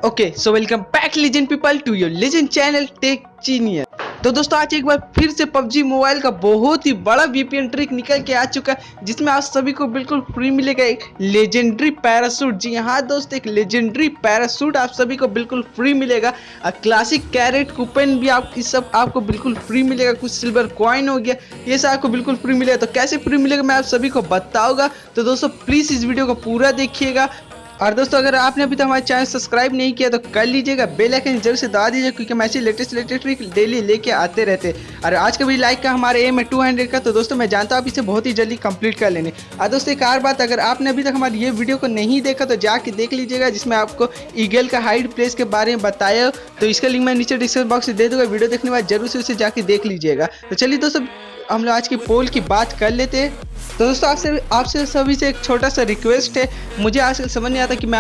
Okay so welcome back legend people to your legend channel tech genius. तो दोस्तों आज एक बार फिर से पबजी मोबाइल का बहुत ही बड़ा वीपीएन ट्रिक निकल के आ चुका है, जिसमें आप सभी को बिल्कुल फ्री मिलेगा एक लेजेंडरी पैरासूट। जी हाँ दोस्त, एक लेजेंडरी पैरासूट आप सभी को बिल्कुल फ्री मिलेगा। क्लासिक कैरेट कूपन भी आप इस सब आपको बिल्कुल फ्री मिलेगा। कुछ सिल्वर कॉइन हो गया, ये सब आपको बिल्कुल फ्री मिलेगा। तो कैसे फ्री मिलेगा मैं आप सभी को बताऊंगा। तो दोस्तों प्लीज़ इस वीडियो को पूरा देखिएगा। और दोस्तों अगर आपने अभी तक हमारे चैनल सब्सक्राइब नहीं किया तो कर लीजिएगा, बेल आइकन जरूर से दबा दीजिए, क्योंकि हम ऐसे लेटेस्ट ट्रिक डेली लेके आते रहते हैं। और आज का भी लाइक का हमारे एम है 200 का। तो दोस्तों मैं जानता हूँ आप इसे बहुत ही जल्दी कंप्लीट कर लेने। और दोस्तों एक और बात, अगर आपने अभी तक हमारी ये वीडियो को नहीं देखा तो जाके देख लीजिएगा, जिसमें आपको ईगल का हाइड प्लेस के बारे में बताया। तो इसका लिंक मैं नीचे डिस्क्रिप्शन बॉक्स में दे दूँगा। वीडियो देखने के बाद जरूर से उसे जाके देख लीजिएगा। तो चलिए दोस्तों हम लोग आज की पोल की बात कर लेते हैं। तो दोस्तों आपसे सभी से एक छोटा सा रिक्वेस्ट है। मुझे आज समझ नहीं आता कि मैं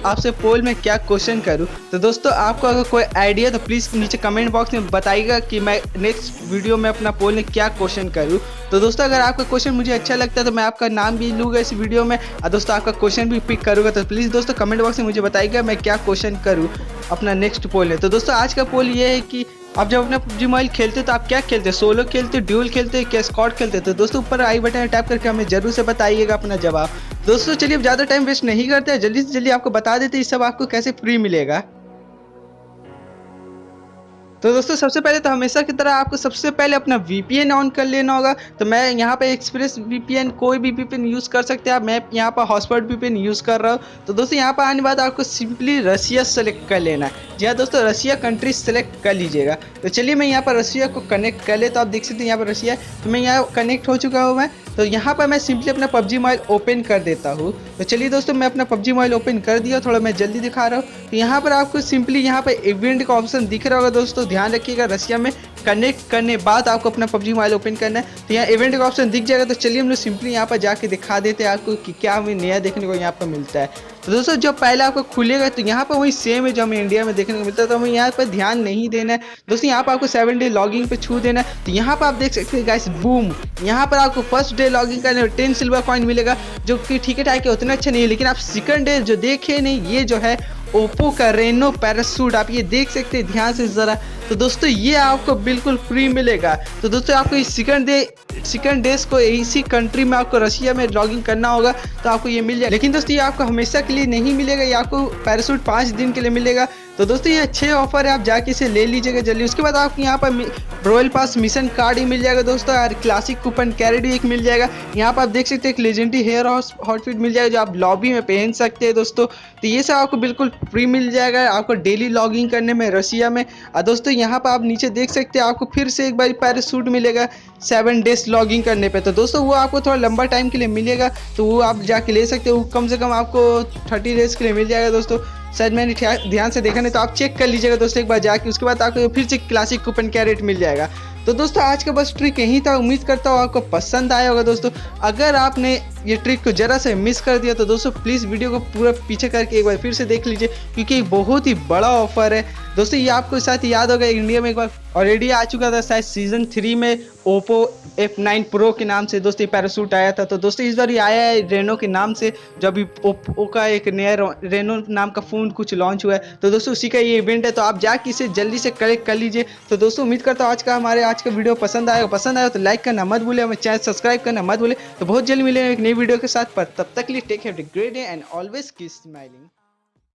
आपसे पोल में क्या क्वेश्चन करूं। तो दोस्तों आपको अगर कोई आइडिया तो प्लीज़ नीचे कमेंट बॉक्स में बताइएगा कि मैं नेक्स्ट वीडियो में अपना पोल में क्या क्वेश्चन करूं। तो दोस्तों अगर आपका क्वेश्चन मुझे अच्छा लगता है तो मैं आपका नाम भी लूँगा इस वीडियो में, और दोस्तों आपका क्वेश्चन भी पिक करूँगा। तो प्लीज़ दोस्तों कमेंट बॉक्स में मुझे बताइएगा मैं क्या क्वेश्चन करूँ अपना नेक्स्ट पोल में। तो दोस्तों आज का पोल ये है कि आप जब अपना पबजी मोबाइल खेलते हो तो आप क्या खेलते हैं, सोलो खेलते हो, ड्यूल खेलते हो, क्या स्क्वाड खेलते हो? तो दोस्तों ऊपर आई बटन टैप करके हमें जरूर से बताइएगा अपना जवाब। दोस्तों चलिए अब ज़्यादा टाइम वेस्ट नहीं करते हैं, जल्दी से जल्दी आपको बता देते हैं इस सब आपको कैसे फ्री मिलेगा। तो दोस्तों सबसे पहले तो हमेशा की तरह आपको सबसे पहले अपना VPN ऑन कर लेना होगा। तो मैं यहाँ पे एक्सप्रेस VPN, कोई भी VPN यूज़ कर सकते हैं आप। मैं यहाँ पर हॉटस्पॉट VPN यूज़ कर रहा हूँ। तो दोस्तों यहाँ पर आने के बाद आपको सिंपली रसिया सेलेक्ट कर लेना है। जी हाँ दोस्तों, रसिया कंट्री सेलेक्ट कर लीजिएगा। तो चलिए मैं यहाँ पर रसिया को कनेक्ट कर ले। तो आप देख सकते हैं यहाँ पर रसिया, तो मैं यहाँ कनेक्ट हो चुका हूँ मैं। तो यहाँ पर मैं सिंपली अपना पबजी मोबाइल ओपन कर देता हूँ। तो चलिए दोस्तों मैं अपना पबजी मोबाइल ओपन कर दिया, थोड़ा मैं जल्दी दिखा रहा हूँ। तो यहाँ पर आपको सिंपली यहाँ पर इवेंट का ऑप्शन दिख रहा होगा। दोस्तों ध्यान रखिएगा, रसिया में कनेक्ट करने बाद आपको अपना पबजी मोबाइल ओपन करना है। तो यहाँ इवेंट का ऑप्शन दिख जाएगा। तो चलिए हम लोग सिंपली यहाँ पर जाके दिखा देते हैं आपको कि क्या हमें नया देखने को यहाँ पर मिलता है। तो दोस्तों जो पहले आपको खुलेगा तो यहाँ पर वही सेम है जो हमें इंडिया में देखने को मिलता है। तो हमें यहाँ पर ध्यान नहीं देना है दोस्तों। यहाँ पर आपको 7 डे लॉगिंग पे छू देना है। तो यहाँ पर आप देख सकते हैं गाइस, बूम, यहाँ पर आपको फर्स्ट डे लॉगिंग करने में 10 सिल्वर कॉइन मिलेगा, जो कि ठीक है ठाक है, उतना अच्छा नहीं है। लेकिन आप सेकंड डे जो देखे नहीं, ये जो है ओप्पो का रेनो पैरासूट, आप ये देख सकते हैं ध्यान से ज़रा। तो दोस्तों ये आपको बिल्कुल फ्री मिलेगा। तो दोस्तों आपको इस सेकंड डेज को इसी कंट्री में आपको रसिया में लॉगिंग करना होगा तो आपको ये मिल जाएगा। लेकिन दोस्तों ये आपको हमेशा के लिए नहीं मिलेगा, ये आपको पैरासूट 5 दिन के लिए मिलेगा। तो दोस्तों ये अच्छे ऑफर है, आप जाके इसे ले लीजिएगा जल्दी। उसके बाद आपको यहाँ पर रॉयल पास मिशन कार्ड ही मिल जाएगा दोस्तों, और क्लासिक कूपन कैरेट भी एक मिल जाएगा। यहाँ पर आप देख सकते हैं एक लेजेंडरी हेयर आउटफिट मिल जाएगा जो आप लॉबी में पहन सकते हैं दोस्तों। तो ये सब आपको बिल्कुल फ्री मिल जाएगा आपको डेली लॉगिंग करने में रसिया में। और दोस्तों यहाँ पर आप नीचे देख सकते हैं आपको फिर से एक बार पैरासूट मिलेगा 7 डेज लॉगिंग करने पे। तो दोस्तों वो आपको थोड़ा लंबा टाइम के लिए मिलेगा, तो वो आप जाके ले सकते हो। कम से कम आपको 30 डेज के लिए मिल जाएगा दोस्तों, शायद मैंने ध्यान से देखा नहीं, तो आप चेक कर लीजिएगा दोस्तों एक बार जाके। उसके बाद आपको फिर से क्लासिक कूपन कैरेट मिल जाएगा। तो दोस्तों आज का बस ट्रिक यही था, उम्मीद करता हूँ आपको पसंद आया होगा दोस्तों। अगर आपने ये ट्रिक को जरा से मिस कर दिया तो दोस्तों प्लीज़ वीडियो को पूरा पीछे करके एक बार फिर से देख लीजिए, क्योंकि एक बहुत ही बड़ा ऑफर है दोस्तों। ये आपको साथ याद होगा इंडिया में एक बार ऑलरेडी आ चुका था, शायद सीजन 3 में ओप्पो F9 प्रो के नाम से दोस्तों ये पैरासूट आया था। तो दोस्तों इस बार ये आया है रेनो के नाम से, जो अभी ओप्पो का एक नया रेनो नाम का फ़ोन कुछ लॉन्च हुआ है। तो दोस्तों उसी का ये इवेंट है, तो आप जाके इसे जल्दी से कलेक्ट कर लीजिए। तो दोस्तों उम्मीद करता हूँ आज का वीडियो पसंद आया तो लाइक करना मत भूले, हमें चैनल सब्सक्राइब करना मत भूले। तो बहुत जल्द मिलेंगे एक नई वीडियो के साथ, पर तब तक के लिए take care, have a great day and always keep smiling.